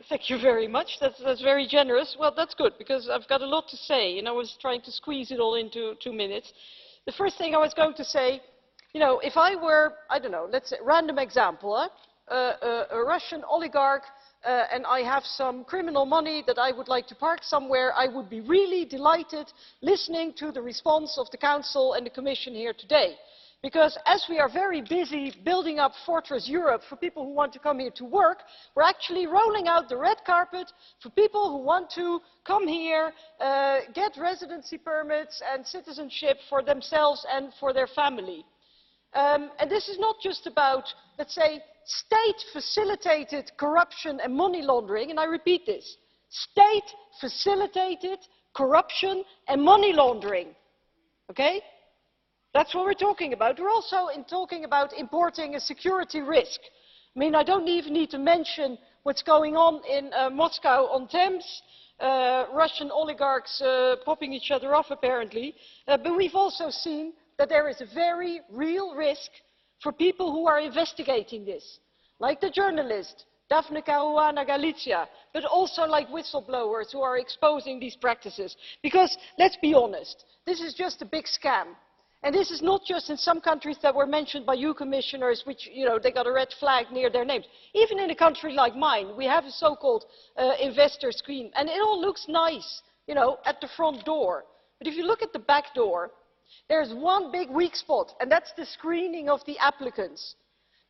Thank you very much. That's very generous. Well, that's good, because I've got a lot to say, and I was trying to squeeze it all into 2 minutes. The first thing I was going to say, you know, if I were, I don't know, let's say, random example, a Russian oligarch, and I have some criminal money that I would like to park somewhere, I would be really delighted listening to the response of the Council and the Commission here today. Because as we are very busy building up Fortress Europe for people who want to come here to work, we're actually rolling out the red carpet for people who want to come here, get residency permits and citizenship for themselves and for their family. And this is not just about, let's say, state-facilitated corruption and money laundering, and I repeat this, state-facilitated corruption and money laundering, okay? That's what we're talking about. We're also talking about importing a security risk. I mean, I don't even need to mention what's going on in Moscow on Thames, Russian oligarchs popping each other off apparently, but we've also seen that there is a very real risk for people who are investigating this, like the journalist Daphne Caruana Galizia, but also like whistleblowers who are exposing these practices. Because, let's be honest, this is just a big scam. And this is not just in some countries that were mentioned by you commissioners, which, you know, they got a red flag near their names. Even in a country like mine, we have a so-called investor scheme, and it all looks nice, you know, at the front door. But if you look at the back door, there's one big weak spot, and that's the screening of the applicants.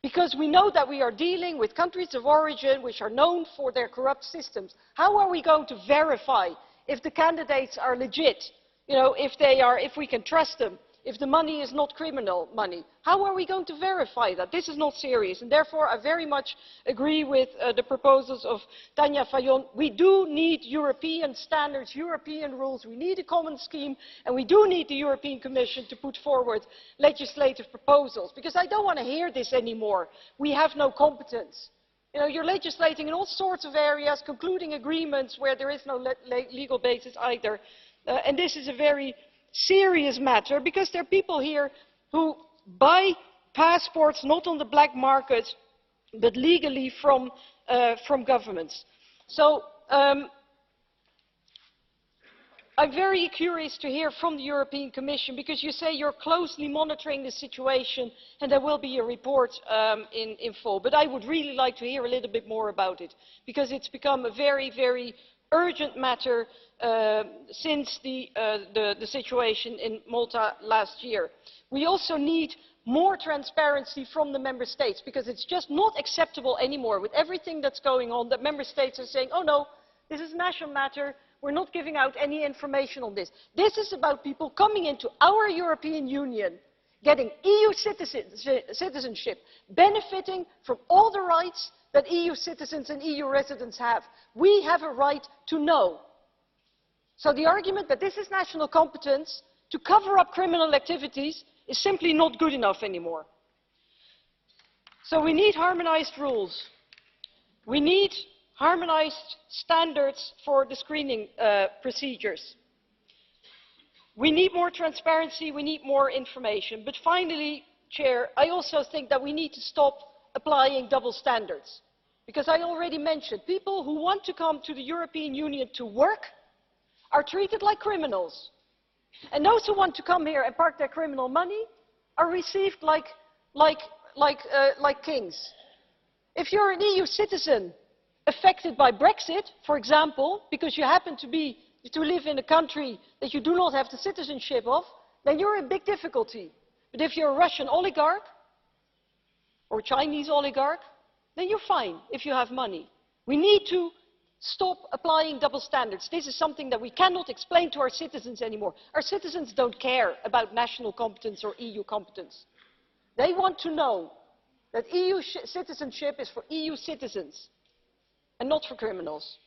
Because we know that we are dealing with countries of origin which are known for their corrupt systems. How are we going to verify if the candidates are legit? You know, if we can trust them? If the money is not criminal money, how are we going to verify that? This is not serious, and therefore I very much agree with the proposals of Tanja Fajon. We do need European standards, European rules, we need a common scheme, and we do need the European Commission to put forward legislative proposals, because I don't want to hear this anymore. We have no competence. You know, you're legislating in all sorts of areas, concluding agreements where there is no legal basis either, and this is a very serious matter, because there are people here who buy passports not on the black market but legally from governments. So I'm very curious to hear from the European Commission, because you say you're closely monitoring the situation and there will be a report in fall, but I would really like to hear a little bit more about it, because it's become a very, very urgent matter since the situation in Malta last year. We also need more transparency from the member states, because it's just not acceptable anymore with everything that's going on that member states are saying, oh no, this is a national matter, we're not giving out any information on this. This is about people coming into our European Union, getting EU citizenship, benefiting from all the rights that EU citizens and EU residents have. We have a right to know. So the argument that this is national competence to cover up criminal activities is simply not good enough anymore. So we need harmonized rules. We need harmonized standards for the screening procedures. We need more transparency, we need more information. But finally, Chair, I also think that we need to stop applying double standards. Because I already mentioned, people who want to come to the European Union to work are treated like criminals. And those who want to come here and park their criminal money are received like kings. If you're an EU citizen affected by Brexit, for example, because you happen to live in a country that you do not have the citizenship of, then you're in big difficulty. But if you're a Russian oligarch or a Chinese oligarch, then you're fine if you have money. We need to stop applying double standards. This is something that we cannot explain to our citizens anymore. Our citizens don't care about national competence or EU competence. They want to know that EU citizenship is for EU citizens and not for criminals.